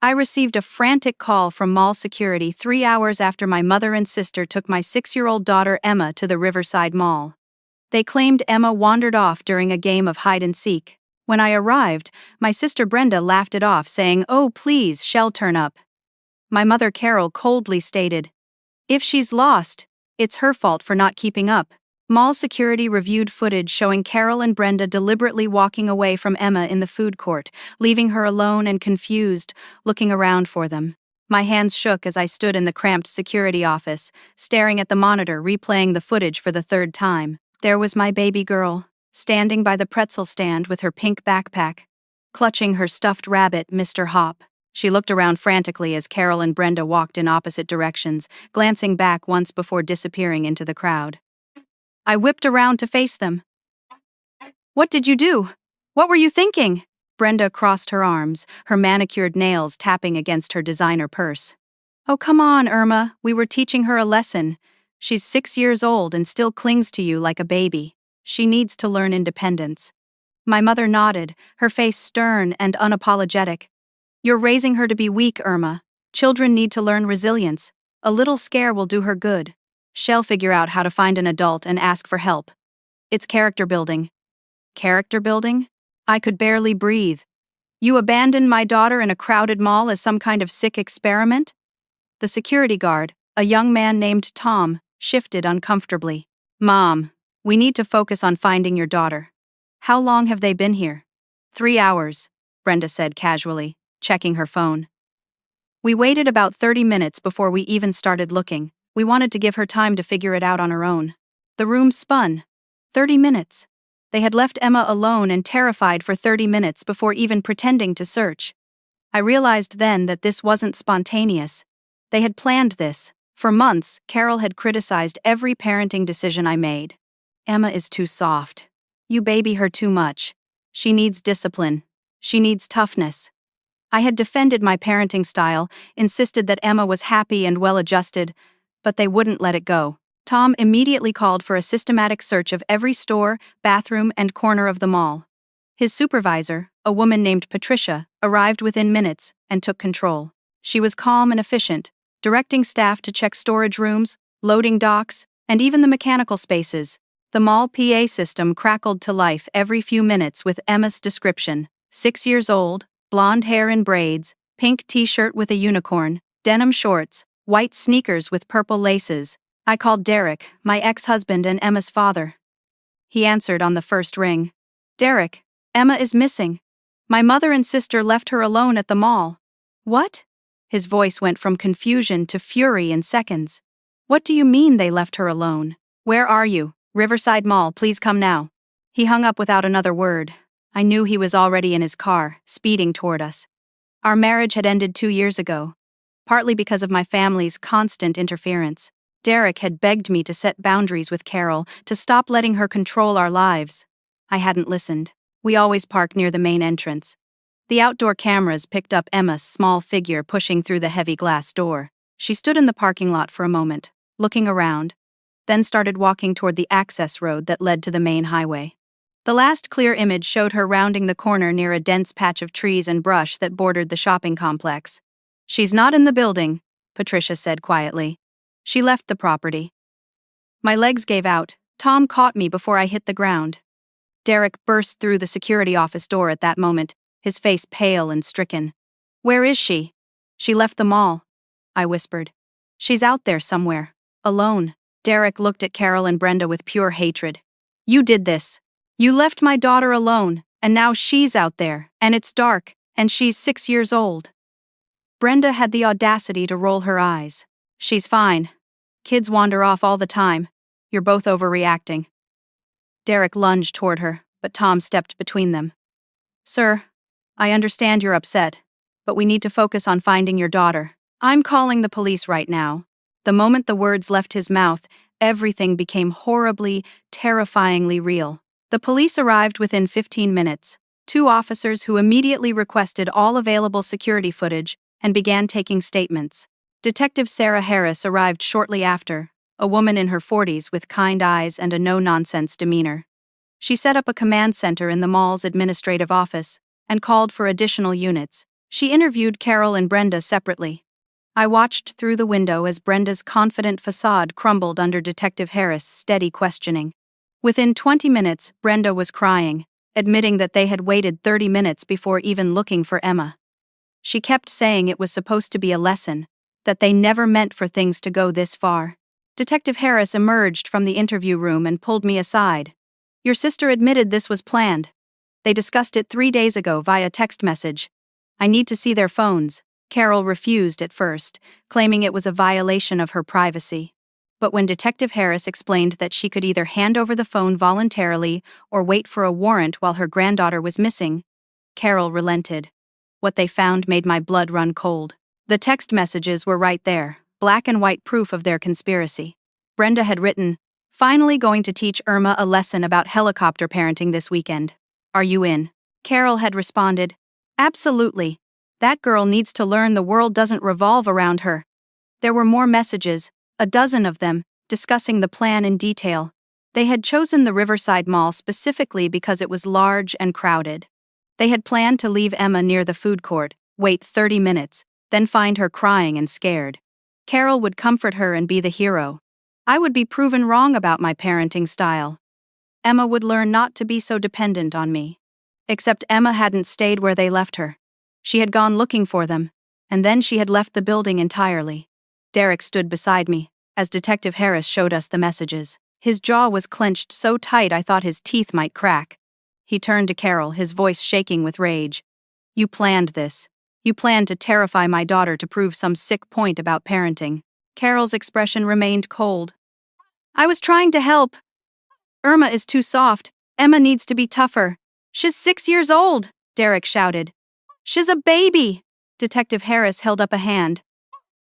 I received a frantic call from mall security 3 hours after my mother and sister took my 6-year-old daughter Emma to the Riverside Mall. They claimed Emma wandered off during a game of hide-and-seek. When I arrived, my sister Brenda laughed it off, saying, "Oh please, she'll turn up." My mother Carol coldly stated, "If she's lost, it's her fault for not keeping up." Mall security reviewed footage showing Carol and Brenda deliberately walking away from Emma in the food court, leaving her alone and confused, looking around for them. My hands shook as I stood in the cramped security office, staring at the monitor replaying the footage for the third time. There was my baby girl, standing by the pretzel stand with her pink backpack, clutching her stuffed rabbit, Mr. Hop. She looked around frantically as Carol and Brenda walked in opposite directions, glancing back once before disappearing into the crowd. I whipped around to face them. "What did you do? What were you thinking?" Brenda crossed her arms, her manicured nails tapping against her designer purse. "Oh, come on, Irma, we were teaching her a lesson. She's 6 years old and still clings to you like a baby. She needs to learn independence." My mother nodded, her face stern and unapologetic. "You're raising her to be weak, Irma. Children need to learn resilience. A little scare will do her good. She'll figure out how to find an adult and ask for help. It's character building." Character building? I could barely breathe. "You abandoned my daughter in a crowded mall as some kind of sick experiment?" The security guard, a young man named Tom, shifted uncomfortably. "Mom, we need to focus on finding your daughter. How long have they been here?" 3 hours, Brenda said casually, checking her phone. "We waited about 30 minutes before we even started looking. We wanted to give her time to figure it out on her own." The room spun. 30 minutes. They had left Emma alone and terrified for 30 minutes before even pretending to search. I realized then that this wasn't spontaneous. They had planned this. For months, Carol had criticized every parenting decision I made. "Emma is too soft. You baby her too much. She needs discipline. She needs toughness." I had defended my parenting style, insisted that Emma was happy and well-adjusted, but they wouldn't let it go. Tom immediately called for a systematic search of every store, bathroom, and corner of the mall. His supervisor, a woman named Patricia, arrived within minutes and took control. She was calm and efficient, directing staff to check storage rooms, loading docks, and even the mechanical spaces. The mall PA system crackled to life every few minutes with Emma's description: 6 years old, blonde hair in braids, pink t-shirt with a unicorn, denim shorts, white sneakers with purple laces. I called Derek, my ex-husband and Emma's father. He answered on the first ring. "Derek, Emma is missing. My mother and sister left her alone at the mall." "What?" His voice went from confusion to fury in seconds. "What do you mean they left her alone? Where are you? Riverside Mall, please come now." He hung up without another word. I knew he was already in his car, speeding toward us. Our marriage had ended 2 years ago, partly because of my family's constant interference. Derek had begged me to set boundaries with Carol, to stop letting her control our lives. I hadn't listened. We always parked near the main entrance. The outdoor cameras picked up Emma's small figure pushing through the heavy glass door. She stood in the parking lot for a moment, looking around, then started walking toward the access road that led to the main highway. The last clear image showed her rounding the corner near a dense patch of trees and brush that bordered the shopping complex. "She's not in the building," Patricia said quietly. "She left the property." My legs gave out. Tom caught me before I hit the ground. Derek burst through the security office door at that moment, his face pale and stricken. "Where is she?" "She left the mall," I whispered. "She's out there somewhere, alone." Derek looked at Carol and Brenda with pure hatred. "You did this. You left my daughter alone, and now she's out there, and it's dark, and she's 6 years old." Brenda had the audacity to roll her eyes. "She's fine. Kids wander off all the time. You're both overreacting." Derek lunged toward her, but Tom stepped between them. "Sir, I understand you're upset, but we need to focus on finding your daughter. I'm calling the police right now." The moment the words left his mouth, everything became horribly, terrifyingly real. The police arrived within 15 minutes, 2 officers who immediately requested all available security footage and began taking statements. Detective Sarah Harris arrived shortly after, a woman in her 40s with kind eyes and a no-nonsense demeanor. She set up a command center in the mall's administrative office and called for additional units. She interviewed Carol and Brenda separately. I watched through the window as Brenda's confident facade crumbled under Detective Harris' steady questioning. Within 20 minutes, Brenda was crying, admitting that they had waited 30 minutes before even looking for Emma. She kept saying it was supposed to be a lesson, that they never meant for things to go this far. Detective Harris emerged from the interview room and pulled me aside. Your sister admitted this was planned. They discussed it 3 days ago via text message. I need to see their phones. Carol refused at first, claiming it was a violation of her privacy. But when Detective Harris explained that she could either hand over the phone voluntarily or wait for a warrant while her granddaughter was missing, Carol relented. What they found made my blood run cold. The text messages were right there, black and white proof of their conspiracy. Brenda had written, "Finally going to teach Irma a lesson about helicopter parenting this weekend. Are you in?" Carol had responded, "Absolutely. That girl needs to learn the world doesn't revolve around her." There were more messages, a dozen of them, discussing the plan in detail. They had chosen the Riverside Mall specifically because it was large and crowded. They had planned to leave Emma near the food court, wait 30 minutes, then find her crying and scared. Carol would comfort her and be the hero. I would be proven wrong about my parenting style. Emma would learn not to be so dependent on me. Except Emma hadn't stayed where they left her. She had gone looking for them, and then she had left the building entirely. Derek stood beside me, as Detective Harris showed us the messages. His jaw was clenched so tight I thought his teeth might crack. He turned to Carol, his voice shaking with rage. "You planned this. You planned to terrify my daughter to prove some sick point about parenting." Carol's expression remained cold. "I was trying to help. Irma is too soft. Emma needs to be tougher. She's 6 years old," Derek shouted. "She's a baby." Detective Harris held up a hand.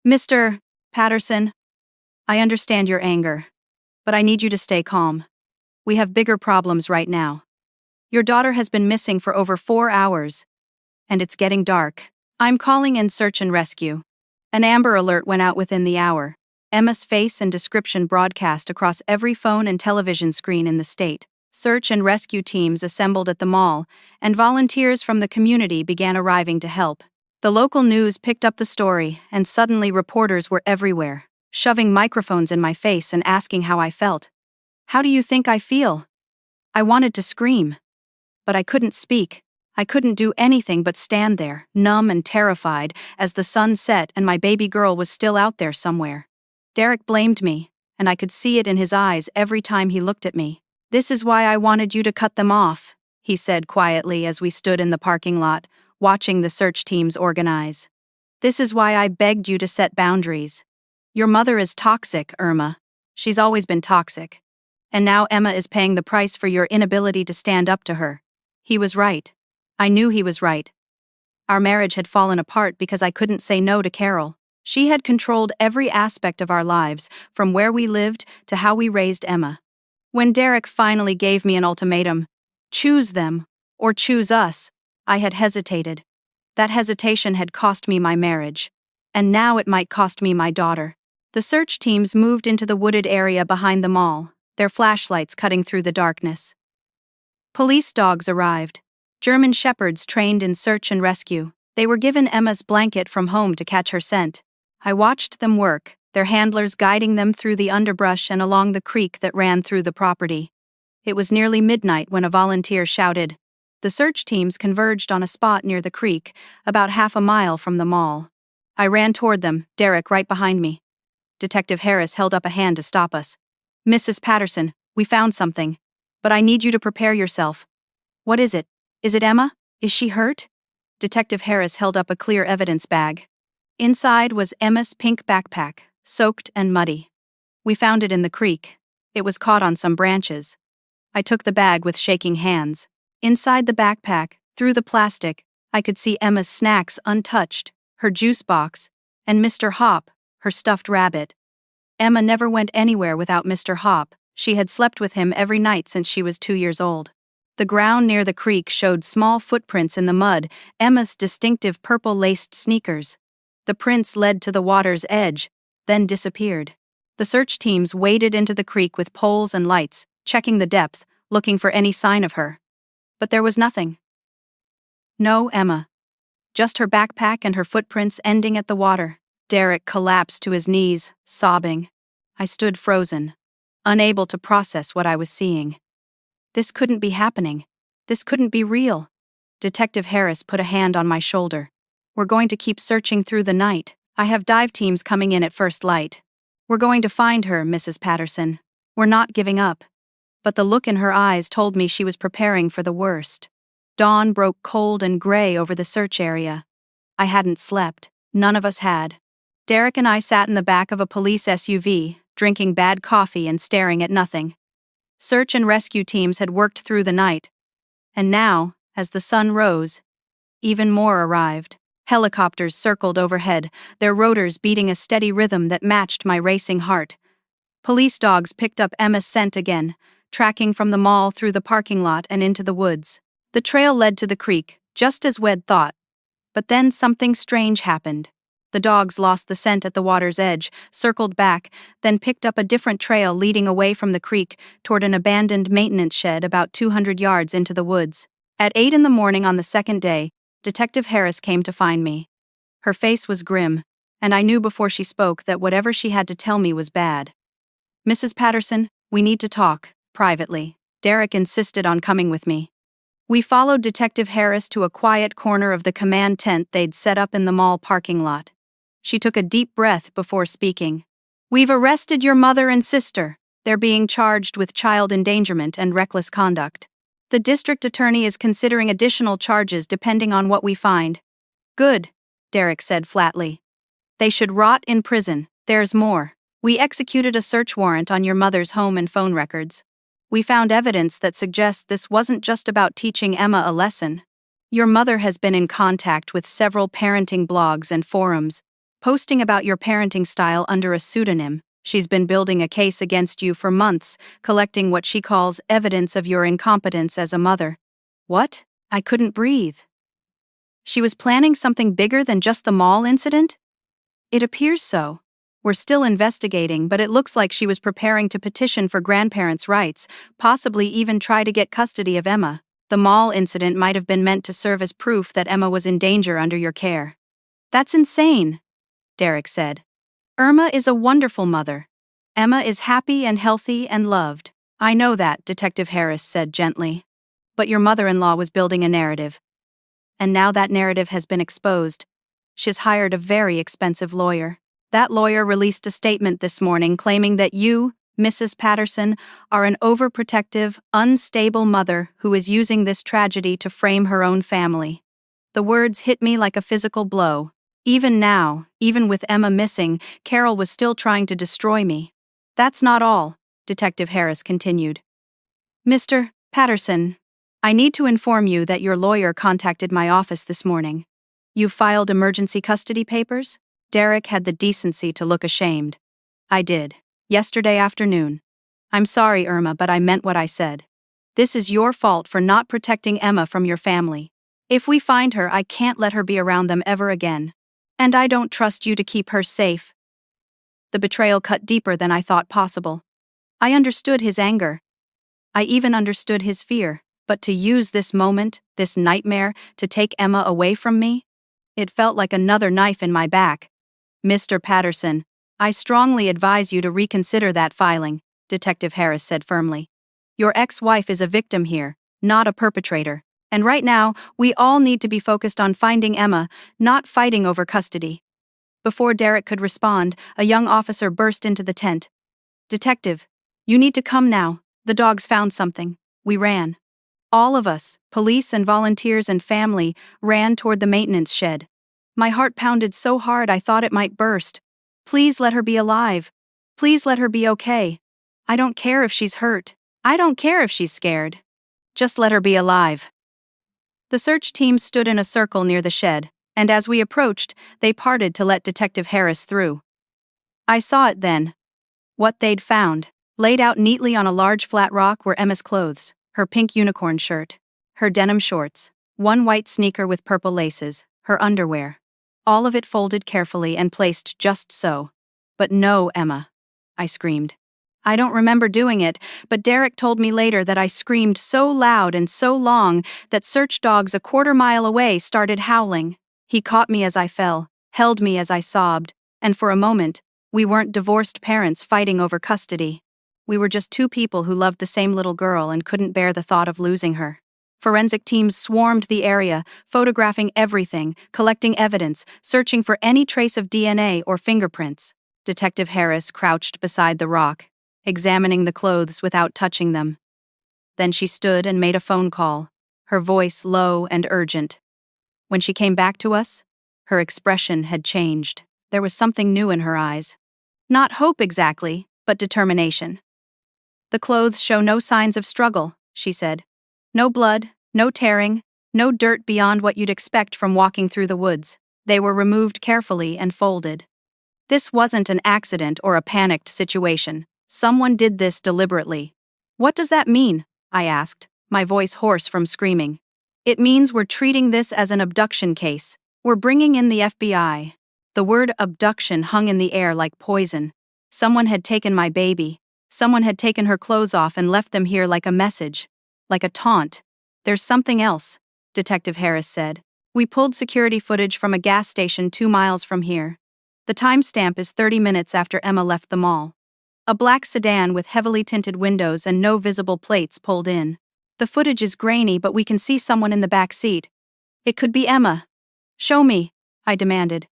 "Mr. Patterson, I understand your anger, but I need you to stay calm. We have bigger problems right now. Your daughter has been missing for over 4 hours, and it's getting dark. I'm calling in search and rescue." An Amber Alert went out within the hour. Emma's face and description broadcast across every phone and television screen in the state. Search and rescue teams assembled at the mall, and volunteers from the community began arriving to help. The local news picked up the story, and suddenly reporters were everywhere, shoving microphones in my face and asking how I felt. How do you think I feel? I wanted to scream. But I couldn't speak. I couldn't do anything but stand there, numb and terrified, as the sun set and my baby girl was still out there somewhere. Derek blamed me, and I could see it in his eyes every time he looked at me. "This is why I wanted you to cut them off," he said quietly as we stood in the parking lot, watching the search teams organize. "This is why I begged you to set boundaries. Your mother is toxic, Irma. She's always been toxic. And now Emma is paying the price for your inability to stand up to her." He was right. I knew he was right. Our marriage had fallen apart because I couldn't say no to Carol. She had controlled every aspect of our lives, from where we lived to how we raised Emma. When Derek finally gave me an ultimatum, "Choose them, or choose us," I had hesitated. That hesitation had cost me my marriage. And now it might cost me my daughter. The search teams moved into the wooded area behind the mall, their flashlights cutting through the darkness. Police dogs arrived. German shepherds trained in search and rescue. They were given Emma's blanket from home to catch her scent. I watched them work, their handlers guiding them through the underbrush and along the creek that ran through the property. It was nearly midnight when a volunteer shouted. The search teams converged on a spot near the creek, about half a mile from the mall. I ran toward them, Derek right behind me. Detective Harris held up a hand to stop us. "Mrs. Patterson, we found something. But I need you to prepare yourself." "What is it? Is it Emma? Is she hurt?" Detective Harris held up a clear evidence bag. Inside was Emma's pink backpack, soaked and muddy. We found it in the creek. It was caught on some branches. I took the bag with shaking hands. Inside the backpack, through the plastic, I could see Emma's snacks untouched, her juice box, and Mr. Hop, her stuffed rabbit. Emma never went anywhere without Mr. Hop. She had slept with him every night since she was 2 years old. The ground near the creek showed small footprints in the mud, Emma's distinctive purple-laced sneakers. The prints led to the water's edge, then disappeared. The search teams waded into the creek with poles and lights, checking the depth, looking for any sign of her. But there was nothing. No Emma. just her backpack and her footprints ending at the water. Derek collapsed to his knees, sobbing. I stood frozen, unable to process what I was seeing. This couldn't be happening. This couldn't be real. Detective Harris put a hand on my shoulder. We're going to keep searching through the night. I have dive teams coming in at first light. We're going to find her, Mrs. Patterson. We're not giving up. But the look in her eyes told me she was preparing for the worst. Dawn broke cold and gray over the search area. I hadn't slept. None of us had. Derek and I sat in the back of a police SUV, drinking bad coffee and staring at nothing. Search and rescue teams had worked through the night. And now, as the sun rose, even more arrived. Helicopters circled overhead, their rotors beating a steady rhythm that matched my racing heart. Police dogs picked up Emma's scent again, tracking from the mall through the parking lot and into the woods. The trail led to the creek, just as Wed thought. But then something strange happened. The dogs lost the scent at the water's edge, circled back, then picked up a different trail leading away from the creek toward an abandoned maintenance shed about 200 yards into the woods. At 8 in the morning on the second day, Detective Harris came to find me. Her face was grim, and I knew before she spoke that whatever she had to tell me was bad. Mrs. Patterson, we need to talk, privately. Derek insisted on coming with me. We followed Detective Harris to a quiet corner of the command tent they'd set up in the mall parking lot. She took a deep breath before speaking. We've arrested your mother and sister. They're being charged with child endangerment and reckless conduct. The district attorney is considering additional charges depending on what we find. Good, Derek said flatly. They should rot in prison. There's more. We executed a search warrant on your mother's home and phone records. We found evidence that suggests this wasn't just about teaching Emma a lesson. Your mother has been in contact with several parenting blogs and forums, posting about your parenting style under a pseudonym. She's been building a case against you for months, collecting what she calls evidence of your incompetence as a mother. What? I couldn't breathe. She was planning something bigger than just the mall incident? It appears so. We're still investigating, but it looks like she was preparing to petition for grandparents' rights, possibly even try to get custody of Emma. The mall incident might have been meant to serve as proof that Emma was in danger under your care. That's insane, Derek said. Irma is a wonderful mother. Emma is happy and healthy and loved. I know that, Detective Harris said gently. But your mother-in-law was building a narrative. And now that narrative has been exposed. She's hired a very expensive lawyer. That lawyer released a statement this morning claiming that you, Mrs. Patterson, are an overprotective, unstable mother who is using this tragedy to frame her own family. The words hit me like a physical blow. Even now, even with Emma missing, Carol was still trying to destroy me. That's not all, Detective Harris continued. Mr. Patterson, I need to inform you that your lawyer contacted my office this morning. You've filed emergency custody papers? Derek had the decency to look ashamed. I did. Yesterday afternoon. I'm sorry, Irma, but I meant what I said. This is your fault for not protecting Emma from your family. If we find her, I can't let her be around them ever again. And I don't trust you to keep her safe. The betrayal cut deeper than I thought possible. I understood his anger. I even understood his fear, but to use this moment, this nightmare, to take Emma away from me? It felt like another knife in my back. Mr. Patterson, I strongly advise you to reconsider that filing, Detective Harris said firmly. Your ex-wife is a victim here, not a perpetrator. And right now, we all need to be focused on finding Emma, not fighting over custody. Before Derek could respond, a young officer burst into the tent. Detective, you need to come now. The dogs found something. We ran. All of us, police and volunteers and family, ran toward the maintenance shed. My heart pounded so hard I thought it might burst. Please let her be alive. Please let her be okay. I don't care if she's hurt. I don't care if she's scared. Just let her be alive. The search team stood in a circle near the shed, and as we approached, they parted to let Detective Harris through. I saw it then. What they'd found, laid out neatly on a large flat rock, were Emma's clothes, her pink unicorn shirt, her denim shorts, one white sneaker with purple laces, her underwear. All of it folded carefully and placed just so. But no, Emma, I screamed. I don't remember doing it, but Derek told me later that I screamed so loud and so long that search dogs a quarter mile away started howling. He caught me as I fell, held me as I sobbed, and for a moment, we weren't divorced parents fighting over custody. We were just two people who loved the same little girl and couldn't bear the thought of losing her. Forensic teams swarmed the area, photographing everything, collecting evidence, searching for any trace of DNA or fingerprints. Detective Harris crouched beside the rock, examining the clothes without touching them. Then she stood and made a phone call, her voice low and urgent. When she came back to us, her expression had changed. There was something new in her eyes. Not hope exactly, but determination. "The clothes show no signs of struggle," she said. "No blood, no tearing, no dirt beyond what you'd expect from walking through the woods. They were removed carefully and folded. This wasn't an accident or a panicked situation. Someone did this deliberately." "What does that mean?" I asked, my voice hoarse from screaming. "It means we're treating this as an abduction case. We're bringing in the FBI." The word abduction hung in the air like poison. Someone had taken my baby. Someone had taken her clothes off and left them here like a message. Like a taunt. "There's something else," Detective Harris said. "We pulled security footage from a gas station 2 miles from here. The timestamp is 30 minutes after Emma left the mall. A black sedan with heavily tinted windows and no visible plates pulled in. The footage is grainy, but we can see someone in the back seat. It could be Emma." "Show me," I demanded.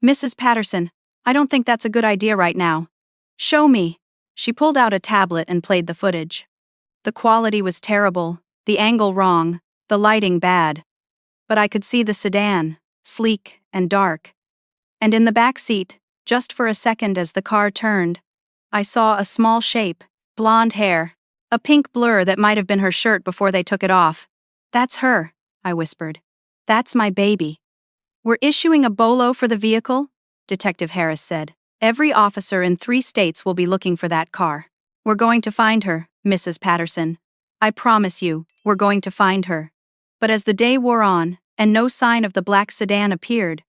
"Mrs. Patterson, I don't think that's a good idea right now." "Show me." She pulled out a tablet and played the footage. The quality was terrible, the angle wrong, the lighting bad. But I could see the sedan, sleek and dark. And in the back seat, just for a second as the car turned, I saw a small shape, blonde hair, a pink blur that might have been her shirt before they took it off. "That's her," I whispered. "That's my baby." "We're issuing a BOLO for the vehicle," Detective Harris said. "Every officer in 3 states will be looking for that car. We're going to find her, Mrs. Patterson. I promise you, we're going to find her." But as the day wore on, and no sign of the black sedan appeared,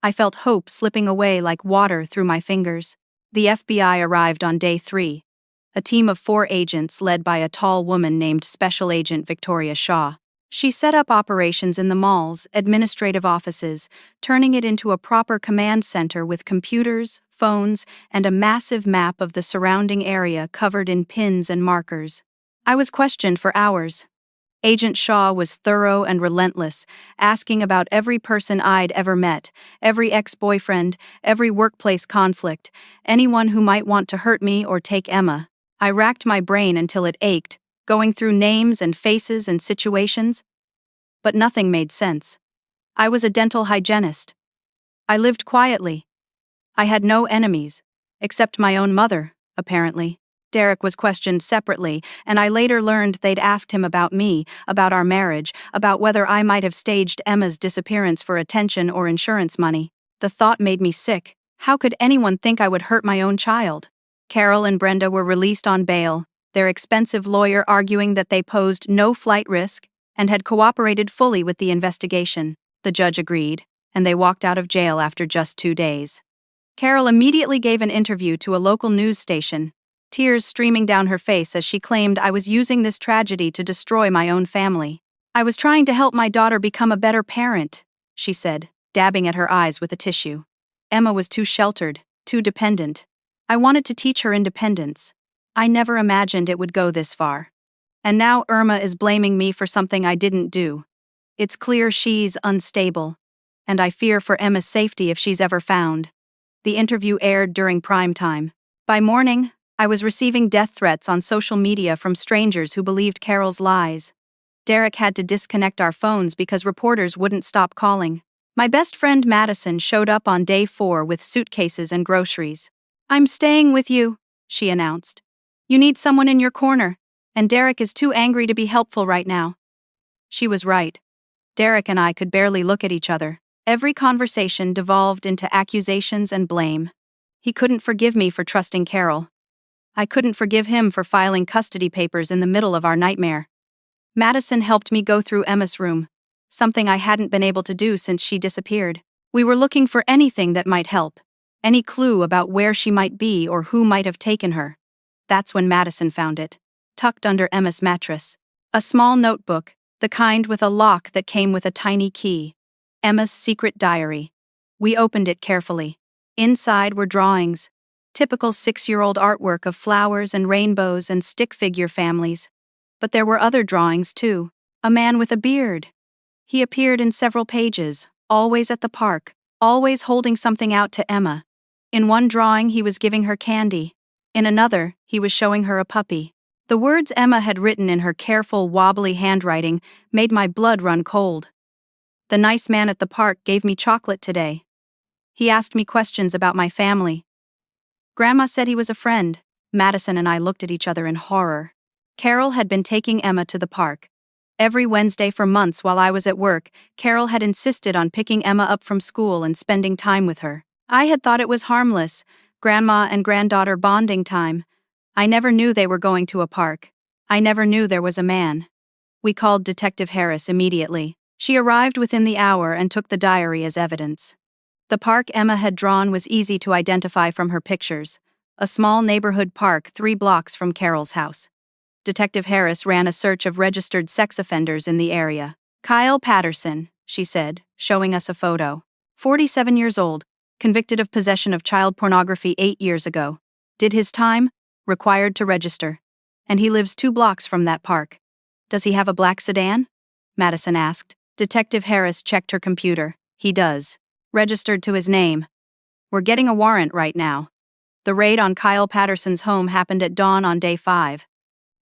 I felt hope slipping away like water through my fingers. The FBI arrived on day 3. A team of 4 agents led by a tall woman named Special Agent Victoria Shaw. She set up operations in the mall's administrative offices, turning it into a proper command center with computers, phones, and a massive map of the surrounding area covered in pins and markers. I was questioned for hours. Agent Shaw was thorough and relentless, asking about every person I'd ever met, every ex-boyfriend, every workplace conflict, anyone who might want to hurt me or take Emma. I racked my brain until it ached, going through names and faces and situations. But nothing made sense. I was a dental hygienist. I lived quietly. I had no enemies, except my own mother, apparently. Derek was questioned separately, and I later learned they'd asked him about me, about our marriage, about whether I might have staged Emma's disappearance for attention or insurance money. The thought made me sick. How could anyone think I would hurt my own child? Carol and Brenda were released on bail, their expensive lawyer arguing that they posed no flight risk and had cooperated fully with the investigation. The judge agreed, and they walked out of jail after just 2 days. Carol immediately gave an interview to a local news station, tears streaming down her face as she claimed I was using this tragedy to destroy my own family. "I was trying to help my daughter become a better parent," she said, dabbing at her eyes with a tissue. "Emma was too sheltered, too dependent. I wanted to teach her independence. I never imagined it would go this far. And now Irma is blaming me for something I didn't do. It's clear she's unstable, and I fear for Emma's safety if she's ever found." The interview aired during prime time. By morning, I was receiving death threats on social media from strangers who believed Carol's lies. Derek had to disconnect our phones because reporters wouldn't stop calling. My best friend Madison showed up on day 4 with suitcases and groceries. "I'm staying with you," she announced. "You need someone in your corner, and Derek is too angry to be helpful right now." She was right. Derek and I could barely look at each other. Every conversation devolved into accusations and blame. He couldn't forgive me for trusting Carol. I couldn't forgive him for filing custody papers in the middle of our nightmare. Madison helped me go through Emma's room, something I hadn't been able to do since she disappeared. We were looking for anything that might help, any clue about where she might be or who might have taken her. That's when Madison found it, tucked under Emma's mattress. A small notebook, the kind with a lock that came with a tiny key. Emma's secret diary. We opened it carefully. Inside were drawings. Typical 6-year-old artwork of flowers and rainbows and stick figure families. But there were other drawings too. A man with a beard. He appeared in several pages, always at the park, always holding something out to Emma. In one drawing he was giving her candy. In another, he was showing her a puppy. The words Emma had written in her careful, wobbly handwriting made my blood run cold. The nice man at the park gave me chocolate today. He asked me questions about my family. Grandma said he was a friend. Madison and I looked at each other in horror. Carol had been taking Emma to the park. Every Wednesday for months while I was at work, Carol had insisted on picking Emma up from school and spending time with her. I had thought it was harmless, grandma and granddaughter bonding time. I never knew they were going to a park. I never knew there was a man. We called Detective Harris immediately. She arrived within the hour and took the diary as evidence. The park Emma had drawn was easy to identify from her pictures, a small neighborhood park 3 blocks from Carol's house. Detective Harris ran a search of registered sex offenders in the area. Kyle Patterson, she said, showing us a photo. 47 years old, convicted of possession of child pornography 8 years ago. Did his time, required to register. And he lives 2 blocks from that park. Does he have a black sedan? Madison asked. Detective Harris checked her computer. He does. Registered to his name. We're getting a warrant right now. The raid on Kyle Patterson's home happened at dawn on day 5.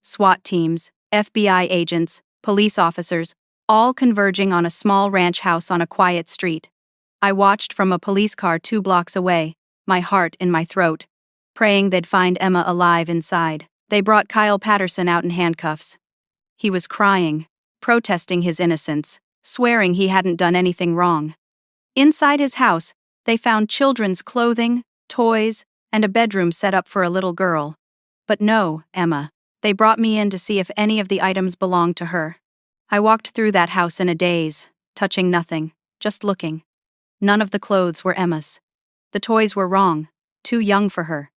SWAT teams, FBI agents, police officers, all converging on a small ranch house on a quiet street. I watched from a police car 2 blocks away, my heart in my throat, praying they'd find Emma alive inside. They brought Kyle Patterson out in handcuffs. He was crying, protesting his innocence, swearing he hadn't done anything wrong. Inside his house, they found children's clothing, toys, and a bedroom set up for a little girl. But no, Emma. They brought me in to see if any of the items belonged to her. I walked through that house in a daze, touching nothing, just looking. None of the clothes were Emma's. The toys were wrong, too young for her.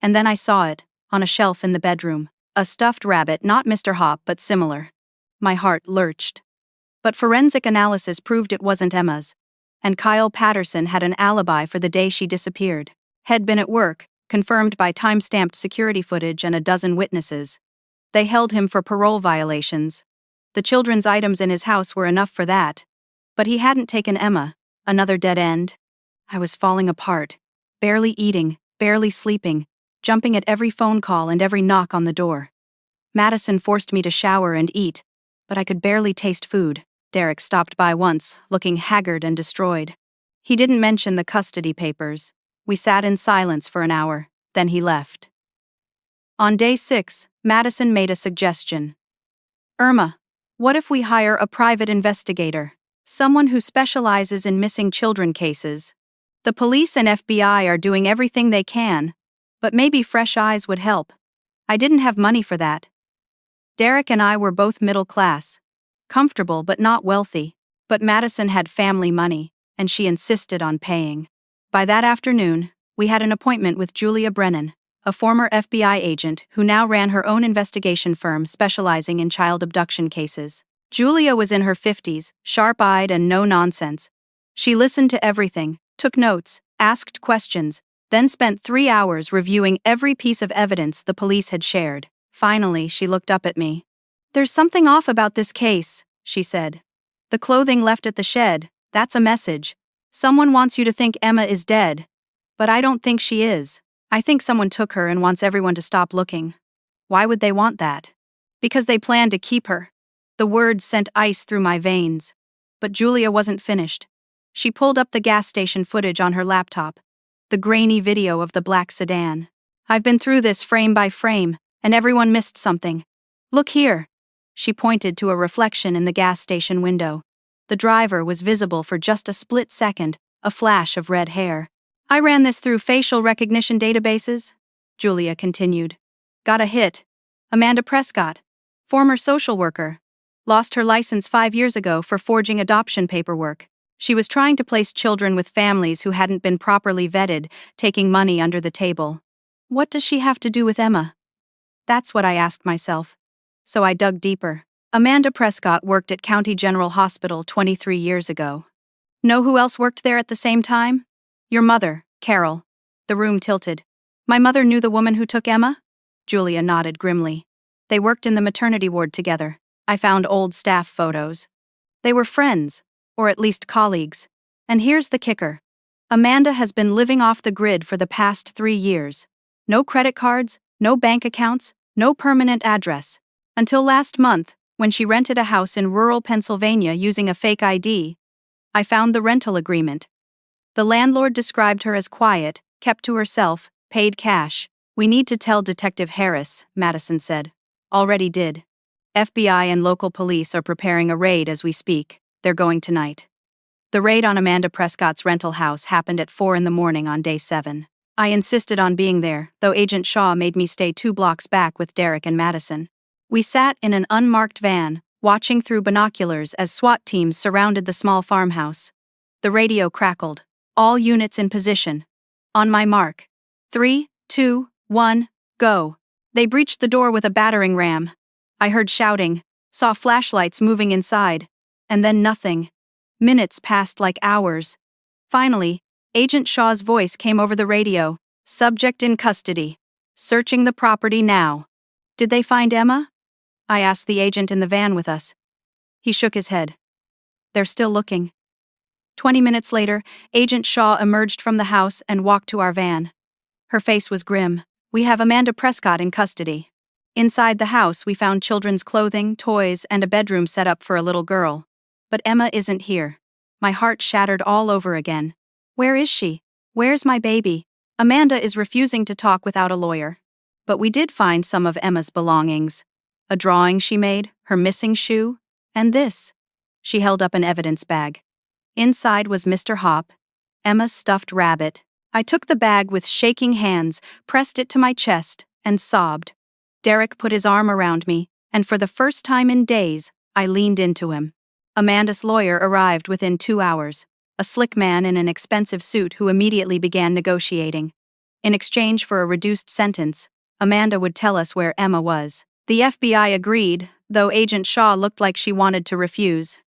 And then I saw it, on a shelf in the bedroom. A stuffed rabbit, not Mr. Hop but similar. My heart lurched. But forensic analysis proved it wasn't Emma's. And Kyle Patterson had an alibi for the day she disappeared. Had been at work, confirmed by time-stamped security footage and a dozen witnesses. They held him for parole violations. The children's items in his house were enough for that. But he hadn't taken Emma, another dead end. I was falling apart, barely eating, barely sleeping, jumping at every phone call and every knock on the door. Madison forced me to shower and eat, but I could barely taste food. Derek stopped by once, looking haggard and destroyed. He didn't mention the custody papers. We sat in silence for an hour, then he left. On day 6, Madison made a suggestion. Irma, what if we hire a private investigator? Someone who specializes in missing children cases. The police and FBI are doing everything they can, but maybe fresh eyes would help. I didn't have money for that. Derek and I were both middle class. Comfortable but not wealthy, but Madison had family money, and she insisted on paying. By that afternoon, we had an appointment with Julia Brennan, a former FBI agent who now ran her own investigation firm specializing in child abduction cases. Julia was in her 50s, sharp-eyed and no-nonsense. She listened to everything, took notes, asked questions, then spent 3 hours reviewing every piece of evidence the police had shared. Finally, she looked up at me. There's something off about this case, she said. The clothing left at the shed, that's a message. Someone wants you to think Emma is dead. But I don't think she is. I think someone took her and wants everyone to stop looking. Why would they want that? Because they plan to keep her. The words sent ice through my veins. But Julia wasn't finished. She pulled up the gas station footage on her laptop. The grainy video of the black sedan. I've been through this frame by frame, and everyone missed something. Look here. She pointed to a reflection in the gas station window. The driver was visible for just a split second, a flash of red hair. I ran this through facial recognition databases, Julia continued. Got a hit. Amanda Prescott, former social worker. Lost her license 5 years ago for forging adoption paperwork. She was trying to place children with families who hadn't been properly vetted, taking money under the table. What does she have to do with Emma? That's what I asked myself. So I dug deeper. Amanda Prescott worked at County General Hospital 23 years ago. Know who else worked there at the same time? Your mother, Carol. The room tilted. My mother knew the woman who took Emma? Julia nodded grimly. They worked in the maternity ward together. I found old staff photos. They were friends, or at least colleagues. And here's the kicker. Amanda has been living off the grid for the past 3 years. No credit cards, no bank accounts, no permanent address. Until last month, when she rented a house in rural Pennsylvania using a fake ID. I found the rental agreement. The landlord described her as quiet, kept to herself, paid cash. We need to tell Detective Harris, Madison said. Already did. FBI and local police are preparing a raid as we speak. They're going tonight. The raid on Amanda Prescott's rental house happened at 4 in the morning on day 7. I insisted on being there, though Agent Shaw made me stay 2 blocks back with Derek and Madison. We sat in an unmarked van, watching through binoculars as SWAT teams surrounded the small farmhouse. The radio crackled. All units in position. On my mark. 3, 2, 1, go. They breached the door with a battering ram. I heard shouting, saw flashlights moving inside, and then nothing. Minutes passed like hours. Finally, Agent Shaw's voice came over the radio. Subject in custody. Searching the property now. Did they find Emma? I asked the agent in the van with us. He shook his head. They're still looking. 20 minutes later, Agent Shaw emerged from the house and walked to our van. Her face was grim. We have Amanda Prescott in custody. Inside the house, we found children's clothing, toys, and a bedroom set up for a little girl. But Emma isn't here. My heart shattered all over again. Where is she? Where's my baby? Amanda is refusing to talk without a lawyer. But we did find some of Emma's belongings. A drawing she made, her missing shoe, and this. She held up an evidence bag. Inside was Mr. Hop, Emma's stuffed rabbit. I took the bag with shaking hands, pressed it to my chest, and sobbed. Derek put his arm around me, and for the first time in days, I leaned into him. Amanda's lawyer arrived within 2 hours, a slick man in an expensive suit who immediately began negotiating. In exchange for a reduced sentence, Amanda would tell us where Emma was. The FBI agreed, though Agent Shaw looked like she wanted to refuse.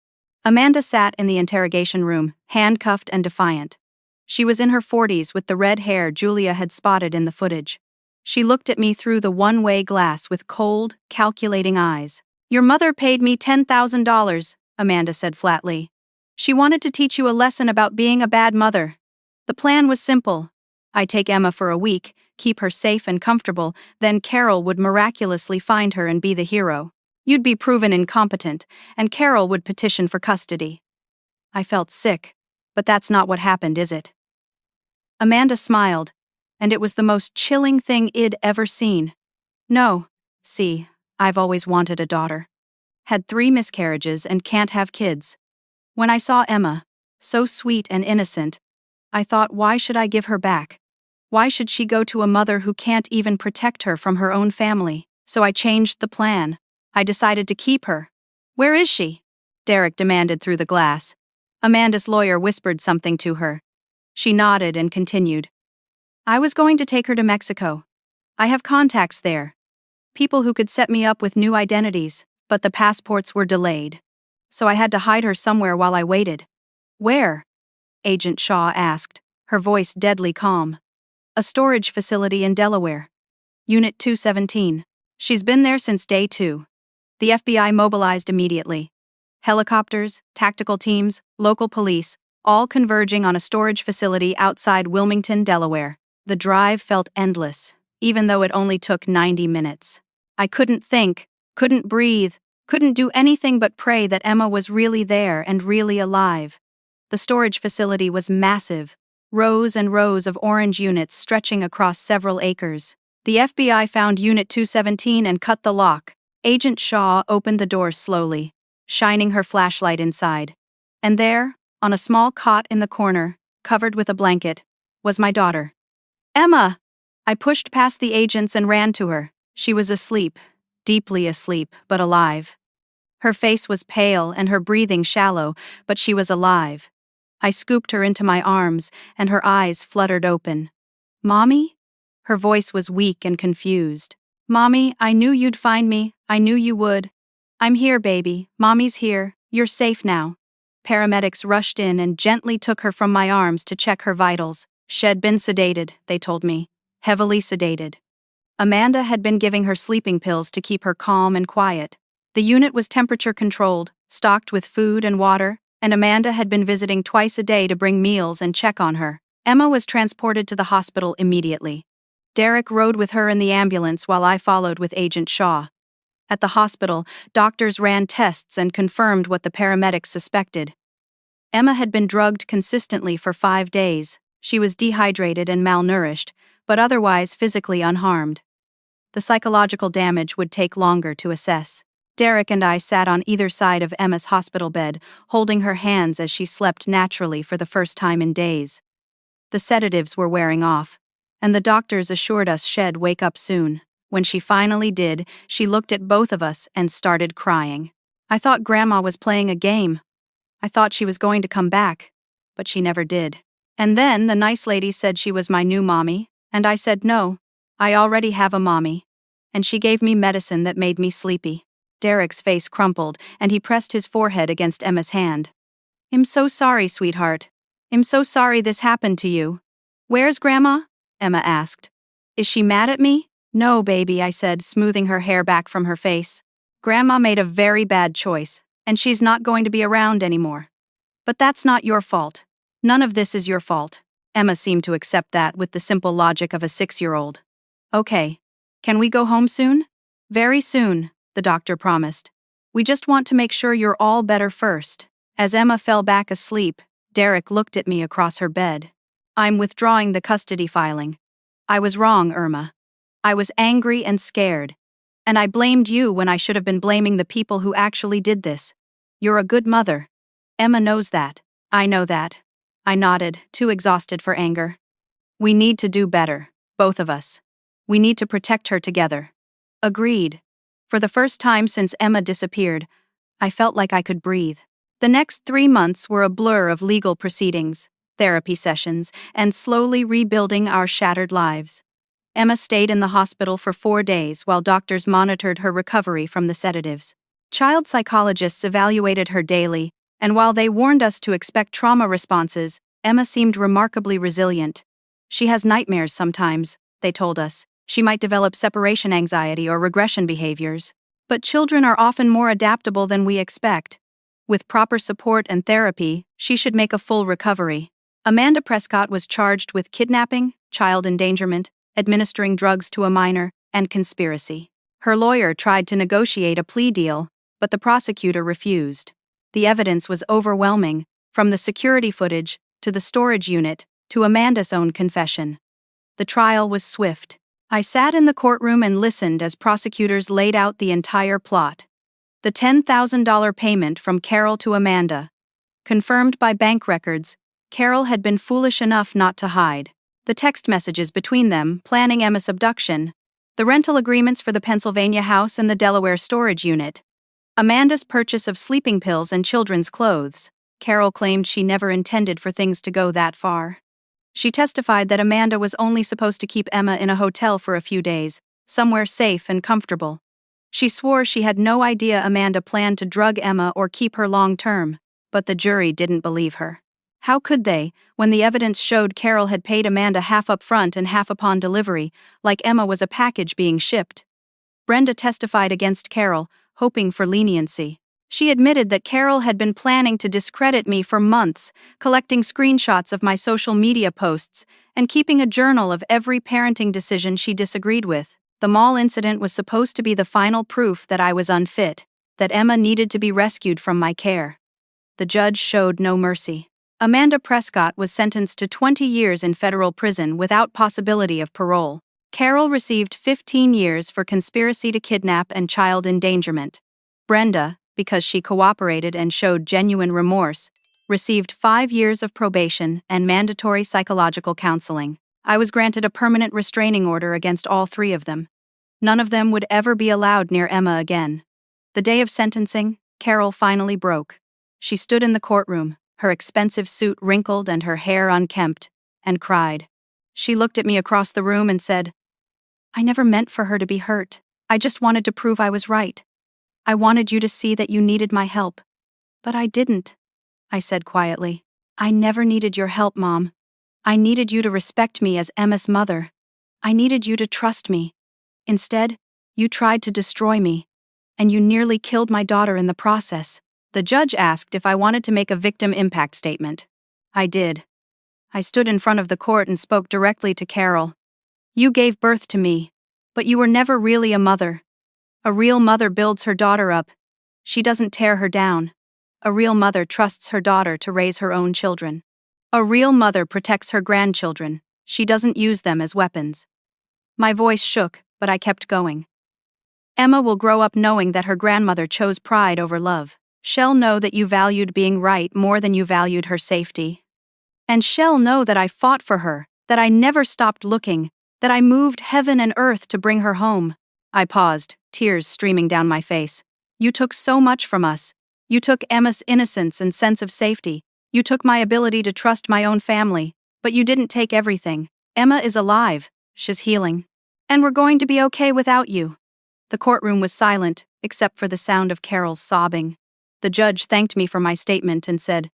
Amanda sat in the interrogation room, handcuffed and defiant. She was in her 40s with the red hair Julia had spotted in the footage. She looked at me through the one-way glass with cold, calculating eyes. Your mother paid me $10,000, Amanda said flatly. She wanted to teach you a lesson about being a bad mother. The plan was simple. I'd take Emma for a week, keep her safe and comfortable, then Carol would miraculously find her and be the hero. You'd be proven incompetent, and Carol would petition for custody. I felt sick, but that's not what happened, is it? Amanda smiled, and it was the most chilling thing I'd ever seen. No, see, I've always wanted a daughter. Had 3 miscarriages and can't have kids. When I saw Emma, so sweet and innocent, I thought, why should I give her back? Why should she go to a mother who can't even protect her from her own family? So I changed the plan. I decided to keep her. Where is she? Derek demanded through the glass. Amanda's lawyer whispered something to her. She nodded and continued. I was going to take her to Mexico. I have contacts there. People who could set me up with new identities, but the passports were delayed. So I had to hide her somewhere while I waited. Where? Agent Shaw asked, her voice deadly calm. A storage facility in Delaware. Unit 217. She's been there since day 2. The FBI mobilized immediately. Helicopters, tactical teams, local police, all converging on a storage facility outside Wilmington, Delaware. The drive felt endless, even though it only took 90 minutes. I couldn't think, couldn't breathe, couldn't do anything but pray that Emma was really there and really alive. The storage facility was massive, rows and rows of orange units stretching across several acres. The FBI found Unit 217 and cut the lock. Agent Shaw opened the door slowly, shining her flashlight inside. And there, on a small cot in the corner, covered with a blanket, was my daughter. Emma! I pushed past the agents and ran to her. She was asleep, deeply asleep, but alive. Her face was pale and her breathing shallow, but she was alive. I scooped her into my arms, and her eyes fluttered open. Mommy? Her voice was weak and confused. Mommy, I knew you'd find me. I knew you would. I'm here, baby. Mommy's here. You're safe now. Paramedics rushed in and gently took her from my arms to check her vitals. She'd been sedated, they told me. Heavily sedated. Amanda had been giving her sleeping pills to keep her calm and quiet. The unit was temperature controlled, stocked with food and water, and Amanda had been visiting twice a day to bring meals and check on her. Emma was transported to the hospital immediately. Derek rode with her in the ambulance while I followed with Agent Shaw. At the hospital, doctors ran tests and confirmed what the paramedics suspected. Emma had been drugged consistently for 5 days. She was dehydrated and malnourished, but otherwise physically unharmed. The psychological damage would take longer to assess. Derek and I sat on either side of Emma's hospital bed, holding her hands as she slept naturally for the first time in days. The sedatives were wearing off, and the doctors assured us she'd wake up soon. When she finally did, she looked at both of us and started crying. I thought Grandma was playing a game. I thought she was going to come back, but she never did. And then the nice lady said she was my new mommy, and I said no, I already have a mommy. And she gave me medicine that made me sleepy. Derek's face crumpled, and he pressed his forehead against Emma's hand. I'm so sorry, sweetheart. I'm so sorry this happened to you. Where's Grandma? Emma asked. Is she mad at me? No, baby, I said, smoothing her hair back from her face. Grandma made a very bad choice, and she's not going to be around anymore. But that's not your fault. None of this is your fault. Emma seemed to accept that with the simple logic of a 6-year-old. Okay. Can we go home soon? Very soon, the doctor promised. We just want to make sure you're all better first. As Emma fell back asleep, Derek looked at me across her bed. I'm withdrawing the custody filing. I was wrong, Irma. I was angry and scared. And I blamed you when I should have been blaming the people who actually did this. You're a good mother. Emma knows that. I know that. I nodded, too exhausted for anger. We need to do better, both of us. We need to protect her together. Agreed. For the first time since Emma disappeared, I felt like I could breathe. The next 3 months were a blur of legal proceedings, therapy sessions, and slowly rebuilding our shattered lives. Emma stayed in the hospital for 4 days while doctors monitored her recovery from the sedatives. Child psychologists evaluated her daily, and while they warned us to expect trauma responses, Emma seemed remarkably resilient. She has nightmares sometimes, they told us. She might develop separation anxiety or regression behaviors. But children are often more adaptable than we expect. With proper support and therapy, she should make a full recovery. Amanda Prescott was charged with kidnapping, child endangerment, administering drugs to a minor, and conspiracy. Her lawyer tried to negotiate a plea deal, but the prosecutor refused. The evidence was overwhelming, from the security footage, to the storage unit, to Amanda's own confession. The trial was swift. I sat in the courtroom and listened as prosecutors laid out the entire plot. The $10,000 payment from Carol to Amanda. Confirmed by bank records, Carol had been foolish enough not to hide. The text messages between them, planning Emma's abduction. The rental agreements for the Pennsylvania house and the Delaware storage unit. Amanda's purchase of sleeping pills and children's clothes. Carol claimed she never intended for things to go that far. She testified that Amanda was only supposed to keep Emma in a hotel for a few days, somewhere safe and comfortable. She swore she had no idea Amanda planned to drug Emma or keep her long term, but the jury didn't believe her. How could they, when the evidence showed Carol had paid Amanda half up front and half upon delivery, like Emma was a package being shipped? Brenda testified against Carol, hoping for leniency. She admitted that Carol had been planning to discredit me for months, collecting screenshots of my social media posts and keeping a journal of every parenting decision she disagreed with. The mall incident was supposed to be the final proof that I was unfit, that Emma needed to be rescued from my care. The judge showed no mercy. Amanda Prescott was sentenced to 20 years in federal prison without possibility of parole. Carol received 15 years for conspiracy to kidnap and child endangerment. Brenda, because she cooperated and showed genuine remorse, received 5 years of probation and mandatory psychological counseling. I was granted a permanent restraining order against all 3 of them. None of them would ever be allowed near Emma again. The day of sentencing, Carol finally broke. She stood in the courtroom, her expensive suit wrinkled and her hair unkempt, and cried. She looked at me across the room and said, "I never meant for her to be hurt. I just wanted to prove I was right. I wanted you to see that you needed my help. But I didn't. I said quietly. I never needed your help, Mom. I needed you to respect me as Emma's mother. I needed you to trust me. Instead, you tried to destroy me. And you nearly killed my daughter in the process. The judge asked if I wanted to make a victim impact statement. I did. I stood in front of the court and spoke directly to Carol. You gave birth to me, but you were never really a mother. A real mother builds her daughter up. She doesn't tear her down. A real mother trusts her daughter to raise her own children. A real mother protects her grandchildren. She doesn't use them as weapons. My voice shook, but I kept going. Emma will grow up knowing that her grandmother chose pride over love. She'll know that you valued being right more than you valued her safety. And she'll know that I fought for her, that I never stopped looking, that I moved heaven and earth to bring her home. I paused, tears streaming down my face. You took so much from us. You took Emma's innocence and sense of safety. You took my ability to trust my own family. But you didn't take everything. Emma is alive. She's healing. And we're going to be okay without you. The courtroom was silent, except for the sound of Carol's sobbing. The judge thanked me for my statement and said,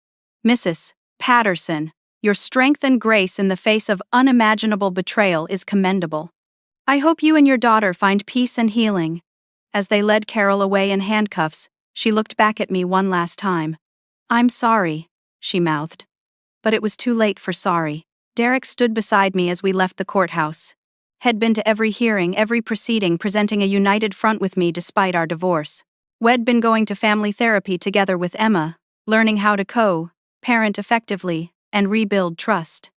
Mrs. Patterson, your strength and grace in the face of unimaginable betrayal is commendable. I hope you and your daughter find peace and healing. As they led Carol away in handcuffs, she looked back at me one last time. I'm sorry, she mouthed. But it was too late for sorry. Derek stood beside me as we left the courthouse. Had been to every hearing, every proceeding, presenting a united front with me despite our divorce. We'd been going to family therapy together with Emma, learning how to co-parent effectively and rebuild trust.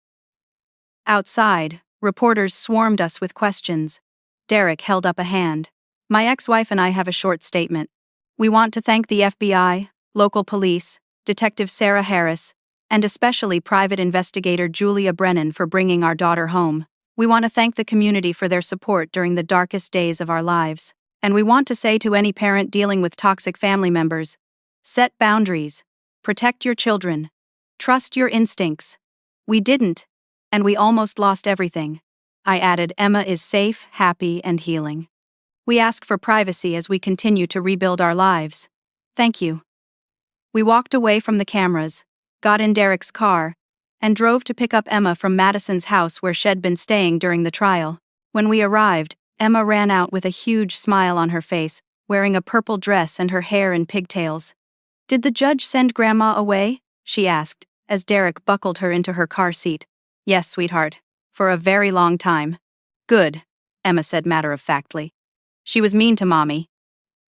Outside, reporters swarmed us with questions. Derek held up a hand. My ex-wife and I have a short statement. We want to thank the FBI, local police, Detective Sarah Harris, and especially Private Investigator Julia Brennan for bringing our daughter home. We want to thank the community for their support during the darkest days of our lives. And we want to say to any parent dealing with toxic family members, set boundaries, protect your children, trust your instincts. We didn't, and we almost lost everything. I added, Emma is safe, happy, and healing. We ask for privacy as we continue to rebuild our lives. Thank you. We walked away from the cameras, got in Derek's car, and drove to pick up Emma from Madison's house where she'd been staying during the trial. When we arrived, Emma ran out with a huge smile on her face, wearing a purple dress and her hair in pigtails. Did the judge send Grandma away? She asked, as Derek buckled her into her car seat. Yes, sweetheart. For a very long time. Good, Emma said matter-of-factly. She was mean to Mommy.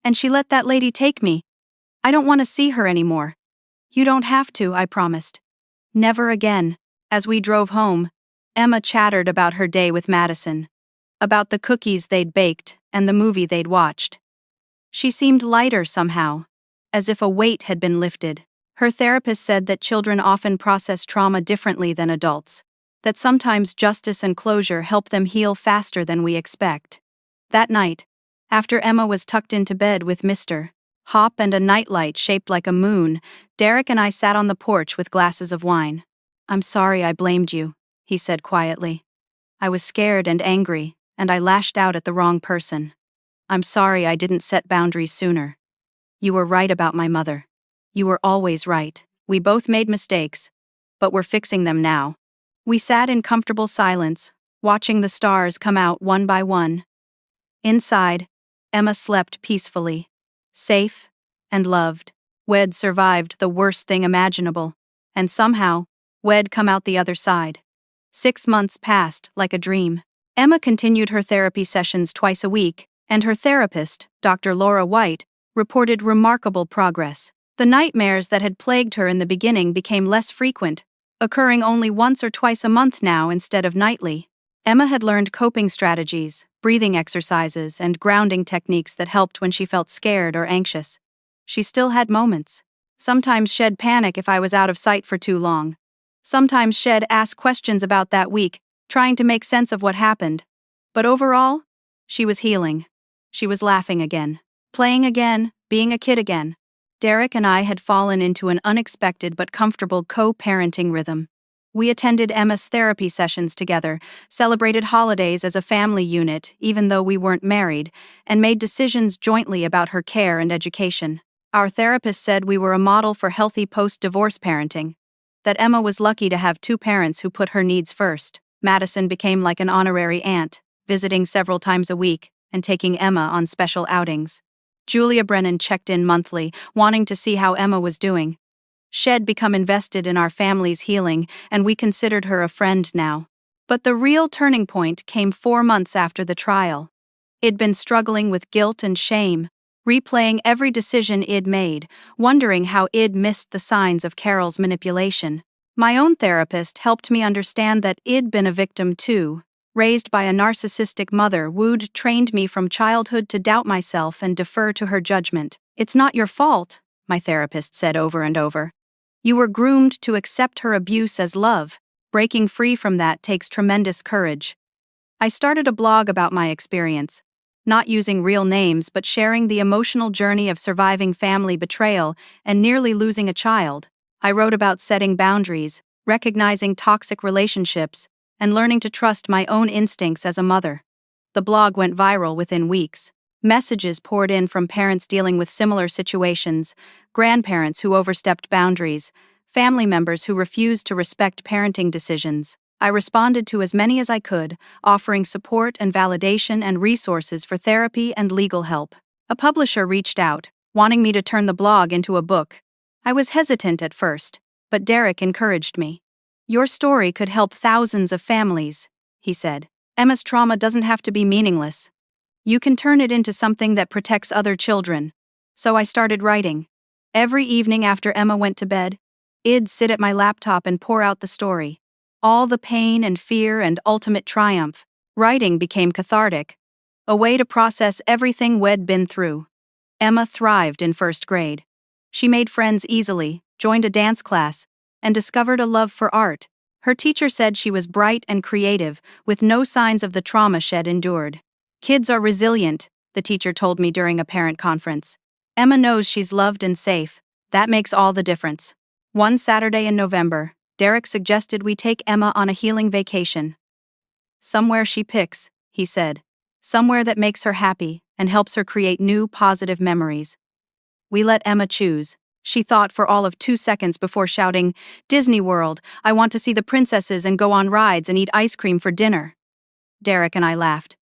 And she let that lady take me. I don't want to see her anymore. You don't have to, I promised. Never again. As we drove home, Emma chattered about her day with Madison, about the cookies they'd baked and the movie they'd watched. She seemed lighter somehow, as if a weight had been lifted. Her therapist said that children often process trauma differently than adults, that sometimes justice and closure help them heal faster than we expect. That night, after Emma was tucked into bed with Mr. Hop and a nightlight shaped like a moon, Derek and I sat on the porch with glasses of wine. I'm sorry I blamed you, he said quietly. I was scared and angry, and I lashed out at the wrong person. I'm sorry I didn't set boundaries sooner. You were right about my mother. You were always right. We both made mistakes, but we're fixing them now. We sat in comfortable silence, watching the stars come out one by one. Inside, Emma slept peacefully, safe and loved. We'd survived the worst thing imaginable, and somehow, we'd come out the other side. 6 months passed like a dream. Emma continued her therapy sessions twice a week, and her therapist, Dr. Laura White, reported remarkable progress. The nightmares that had plagued her in the beginning became less frequent, occurring only once or twice a month now instead of nightly. Emma had learned coping strategies, breathing exercises, and grounding techniques that helped when she felt scared or anxious. She still had moments. Sometimes she'd panic if I was out of sight for too long. Sometimes she'd ask questions about that week, trying to make sense of what happened. But overall, she was healing. She was laughing again, playing again, being a kid again. Derek and I had fallen into an unexpected but comfortable co-parenting rhythm. We attended Emma's therapy sessions together, celebrated holidays as a family unit even though we weren't married, and made decisions jointly about her care and education. Our therapist said we were a model for healthy post-divorce parenting. That Emma was lucky to have two parents who put her needs first. Madison became like an honorary aunt, visiting several times a week and taking Emma on special outings. Julia Brennan checked in monthly, wanting to see how Emma was doing. She'd become invested in our family's healing, and we considered her a friend now. But the real turning point came 4 months after the trial. I'd been struggling with guilt and shame, replaying every decision I'd made, wondering how I'd missed the signs of Carol's manipulation. My own therapist helped me understand that I'd been a victim too. Raised by a narcissistic mother, Wood trained me from childhood to doubt myself and defer to her judgment. "It's not your fault," my therapist said over and over. "You were groomed to accept her abuse as love. Breaking free from that takes tremendous courage." I started a blog about my experience, not using real names but sharing the emotional journey of surviving family betrayal and nearly losing a child. I wrote about setting boundaries, recognizing toxic relationships, and learning to trust my own instincts as a mother. The blog went viral within weeks. Messages poured in from parents dealing with similar situations, grandparents who overstepped boundaries, family members who refused to respect parenting decisions. I responded to as many as I could, offering support and validation and resources for therapy and legal help. A publisher reached out, wanting me to turn the blog into a book. I was hesitant at first, but Derek encouraged me. "Your story could help thousands of families," he said. "Emma's trauma doesn't have to be meaningless. You can turn it into something that protects other children." So I started writing. Every evening after Emma went to bed, I'd sit at my laptop and pour out the story. All the pain and fear and ultimate triumph. Writing became cathartic, a way to process everything we'd been through. Emma thrived in first grade. She made friends easily, joined a dance class, and discovered a love for art. Her teacher said she was bright and creative, with no signs of the trauma she'd endured. "Kids are resilient," the teacher told me during a parent conference. "Emma knows she's loved and safe. That makes all the difference." One Saturday in November, Derek suggested we take Emma on a healing vacation. "Somewhere she picks," he said. "Somewhere that makes her happy and helps her create new, positive memories." We let Emma choose. She thought for all of 2 seconds before shouting, "Disney World, I want to see the princesses and go on rides and eat ice cream for dinner." Derek and I laughed.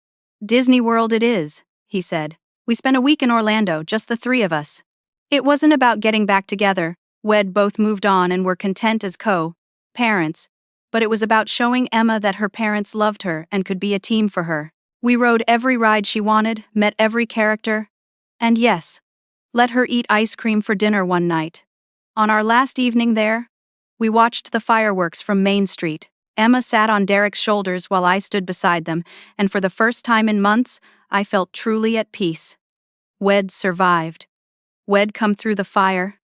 "Disney World it is," he said. We spent a week in Orlando, just the three of us. It wasn't about getting back together. We'd both moved on and were content as co-parents. But it was about showing Emma that her parents loved her and could be a team for her. We rode every ride she wanted, met every character, and yes, let her eat ice cream for dinner one night. On our last evening there, we watched the fireworks from Main Street. Emma sat on Derek's shoulders while I stood beside them, and for the first time in months, I felt truly at peace. We'd survived. We'd come through the fire,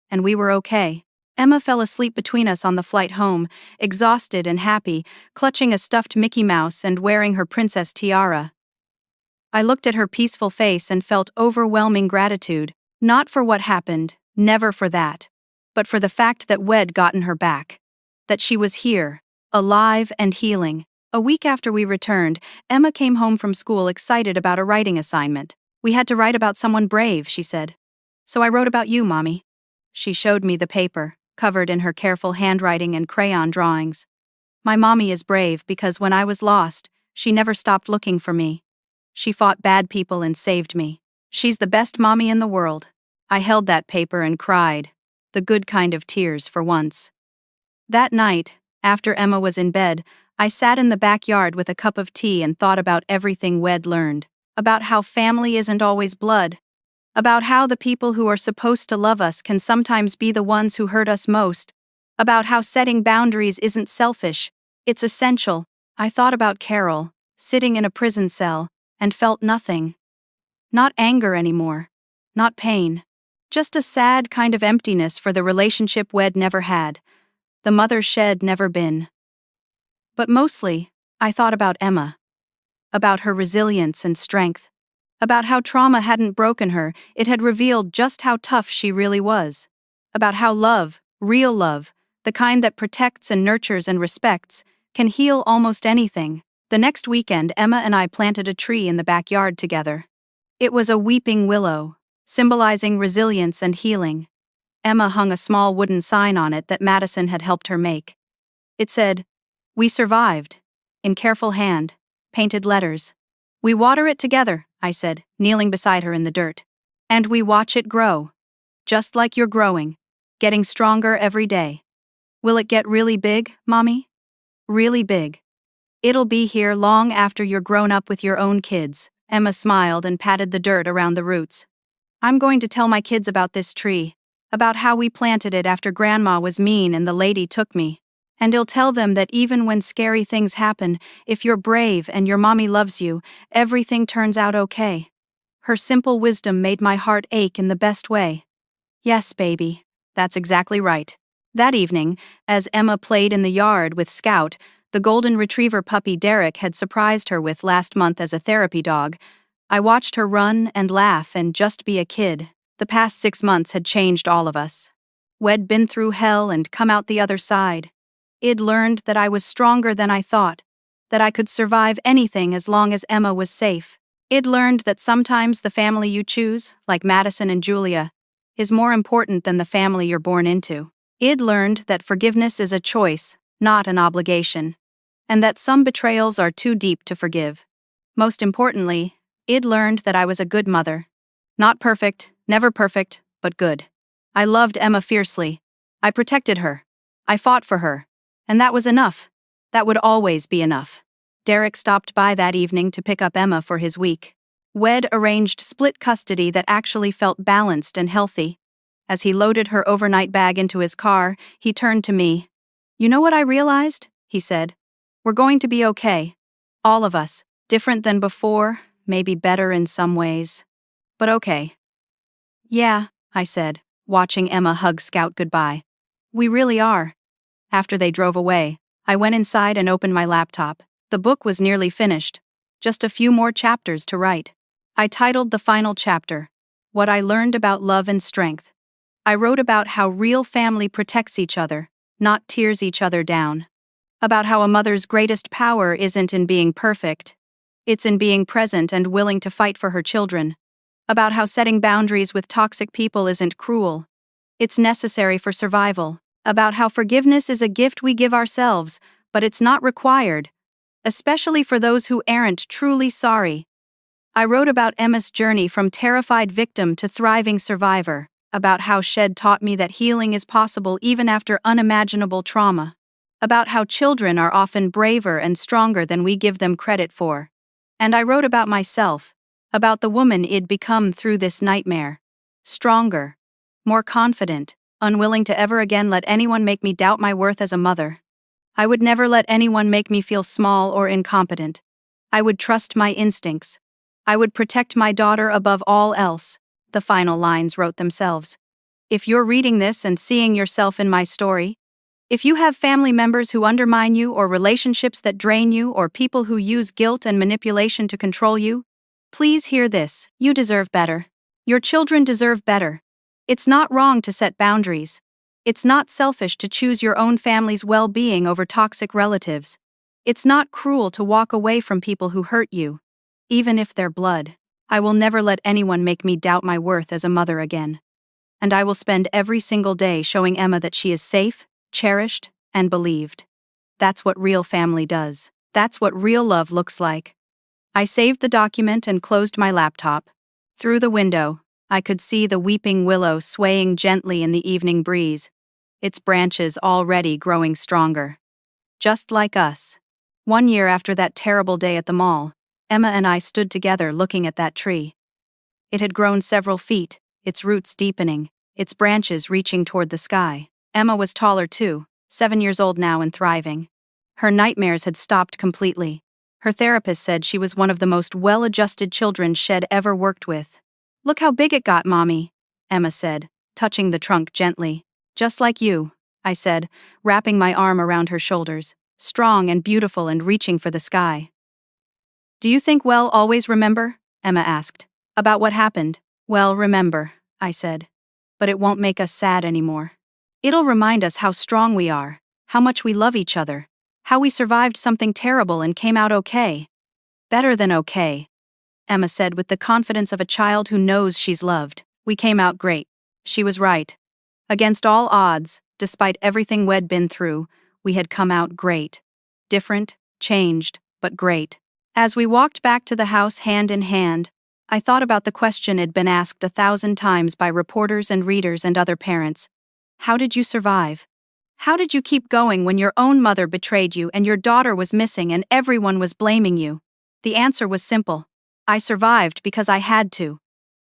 and we were okay. Emma fell asleep between us on the flight home, exhausted and happy, clutching a stuffed Mickey Mouse and wearing her princess tiara. I looked at her peaceful face and felt overwhelming gratitude, not for what happened, never for that, but for the fact that we'd gotten her back. That she was here, alive and healing. A week after we returned, Emma came home from school excited about a writing assignment. "We had to write about someone brave," she said. "So I wrote about you, Mommy." She showed me the paper, covered in her careful handwriting and crayon drawings. "My mommy is brave because when I was lost, she never stopped looking for me. She fought bad people and saved me. She's the best mommy in the world." I held that paper and cried, the good kind of tears for once. That night, after Emma was in bed, I sat in the backyard with a cup of tea and thought about everything we'd learned. About how family isn't always blood. About how the people who are supposed to love us can sometimes be the ones who hurt us most. About how setting boundaries isn't selfish, it's essential. I thought about Carol, sitting in a prison cell, and felt nothing. Not anger anymore. Not pain. Just a sad kind of emptiness for the relationship we'd never had. The mother she'd never been. But mostly, I thought about Emma. About her resilience and strength. About how trauma hadn't broken her, it had revealed just how tough she really was. About how love, real love, the kind that protects and nurtures and respects, can heal almost anything. The next weekend, Emma and I planted a tree in the backyard together. It was a weeping willow, symbolizing resilience and healing. Emma hung a small wooden sign on it that Madison had helped her make. It said, "We survived," in careful hand, painted letters. "We water it together," I said, kneeling beside her in the dirt. "And we watch it grow. Just like you're growing, getting stronger every day. Will it get really big, Mommy? Really big. It'll be here long after you're grown up with your own kids." Emma smiled and patted the dirt around the roots. "I'm going to tell my kids about this tree, about how we planted it after Grandma was mean and the lady took me. And I'll tell them that even when scary things happen, if you're brave and your mommy loves you, everything turns out okay." Her simple wisdom made my heart ache in the best way. Yes, baby, that's exactly right. That evening, as Emma played in the yard with Scout, the golden retriever puppy Derek had surprised her with last month as a therapy dog, I watched her run and laugh and just be a kid. The past 6 months had changed all of us. We'd been through hell and come out the other side. I'd learned that I was stronger than I thought, that I could survive anything as long as Emma was safe. I'd learned that sometimes the family you choose, like Madison and Julia, is more important than the family you're born into. I'd learned that forgiveness is a choice, not an obligation, and that some betrayals are too deep to forgive. Most importantly, I'd learned that I was a good mother. Not perfect, never perfect, but good. I loved Emma fiercely. I protected her. I fought for her. And that was enough. That would always be enough. Derek stopped by that evening to pick up Emma for his week. We'd arranged split custody that actually felt balanced and healthy. As he loaded her overnight bag into his car, he turned to me. "You know what I realized?" he said. "We're going to be okay. All of us. Different than before, maybe better in some ways. But okay." "Yeah," I said, watching Emma hug Scout goodbye. "We really are." After they drove away, I went inside and opened my laptop. The book was nearly finished. Just a few more chapters to write. I titled the final chapter, "What I Learned About Love and Strength." I wrote about how real family protects each other, not tears each other down. About how a mother's greatest power isn't in being perfect. It's in being present and willing to fight for her children. About how setting boundaries with toxic people isn't cruel. It's necessary for survival. About how forgiveness is a gift we give ourselves, but it's not required, especially for those who aren't truly sorry. I wrote about Emma's journey from terrified victim to thriving survivor, about how Shed taught me that healing is possible even after unimaginable trauma, about how children are often braver and stronger than we give them credit for. And I wrote about myself, about the woman I'd become through this nightmare. Stronger, more confident, unwilling to ever again let anyone make me doubt my worth as a mother. I would never let anyone make me feel small or incompetent. I would trust my instincts. I would protect my daughter above all else. The final lines wrote themselves. If you're reading this and seeing yourself in my story, if you have family members who undermine you or relationships that drain you or people who use guilt and manipulation to control you, please hear this. You deserve better. Your children deserve better. It's not wrong to set boundaries. It's not selfish to choose your own family's well-being over toxic relatives. It's not cruel to walk away from people who hurt you, even if they're blood. I will never let anyone make me doubt my worth as a mother again. And I will spend every single day showing Emma that she is safe, cherished, and believed. That's what real family does. That's what real love looks like. I saved the document and closed my laptop. Through the window, I could see the weeping willow swaying gently in the evening breeze, its branches already growing stronger. Just like us. 1 year after that terrible day at the mall, Emma and I stood together looking at that tree. It had grown several feet, its roots deepening, its branches reaching toward the sky. Emma was taller too, 7 years old now and thriving. Her nightmares had stopped completely. Her therapist said she was one of the most well-adjusted children Shed ever worked with. "Look how big it got, Mommy," Emma said, touching the trunk gently. "Just like you," I said, wrapping my arm around her shoulders, strong and beautiful and reaching for the sky. "Do you think we'll always remember?" Emma asked. "About what happened?" "Well, remember," I said. "But it won't make us sad anymore. It'll remind us how strong we are, how much we love each other, how we survived something terrible and came out okay. Better than okay," Emma said with the confidence of a child who knows she's loved. We came out great. She was right. Against all odds, despite everything we'd been through, we had come out great. Different, changed, but great. As we walked back to the house hand in hand, I thought about the question it'd been asked 1,000 times by reporters and readers and other parents. How did you survive? How did you keep going when your own mother betrayed you and your daughter was missing and everyone was blaming you? The answer was simple. I survived because I had to.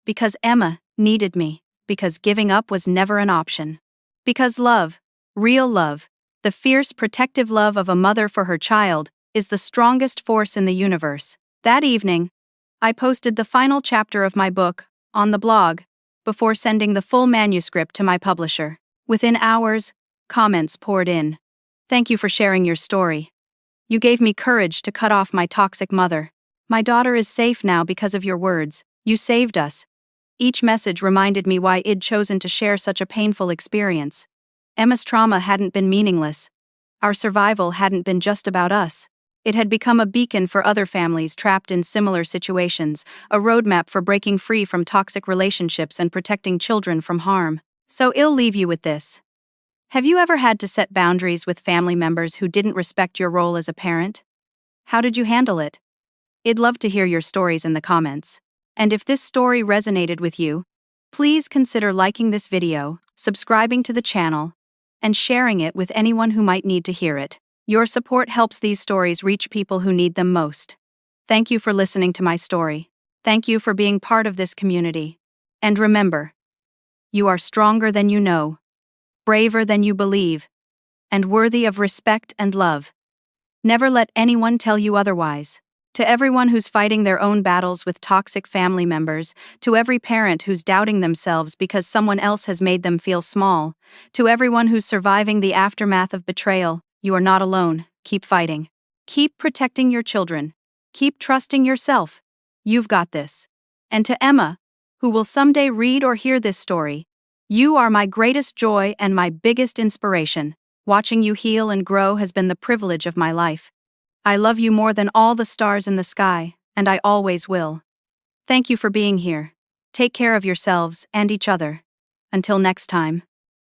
Because Emma needed me. Because giving up was never an option. Because love, real love, the fierce protective love of a mother for her child, is the strongest force in the universe. That evening, I posted the final chapter of my book on the blog before sending the full manuscript to my publisher. Within hours, comments poured in. Thank you for sharing your story. You gave me courage to cut off my toxic mother. My daughter is safe now because of your words. You saved us. Each message reminded me why I'd chosen to share such a painful experience. Emma's trauma hadn't been meaningless. Our survival hadn't been just about us. It had become a beacon for other families trapped in similar situations, a roadmap for breaking free from toxic relationships and protecting children from harm. So I'll leave you with this. Have you ever had to set boundaries with family members who didn't respect your role as a parent? How did you handle it? I'd love to hear your stories in the comments. And if this story resonated with you, please consider liking this video, subscribing to the channel, and sharing it with anyone who might need to hear it. Your support helps these stories reach people who need them most. Thank you for listening to my story. Thank you for being part of this community. And remember, you are stronger than you know, braver than you believe, and worthy of respect and love. Never let anyone tell you otherwise. To everyone who's fighting their own battles with toxic family members, to every parent who's doubting themselves because someone else has made them feel small, to everyone who's surviving the aftermath of betrayal, you are not alone. Keep fighting. Keep protecting your children. Keep trusting yourself. You've got this. And to Emma, who will someday read or hear this story, you are my greatest joy and my biggest inspiration. Watching you heal and grow has been the privilege of my life. I love you more than all the stars in the sky, and I always will. Thank you for being here. Take care of yourselves and each other. Until next time.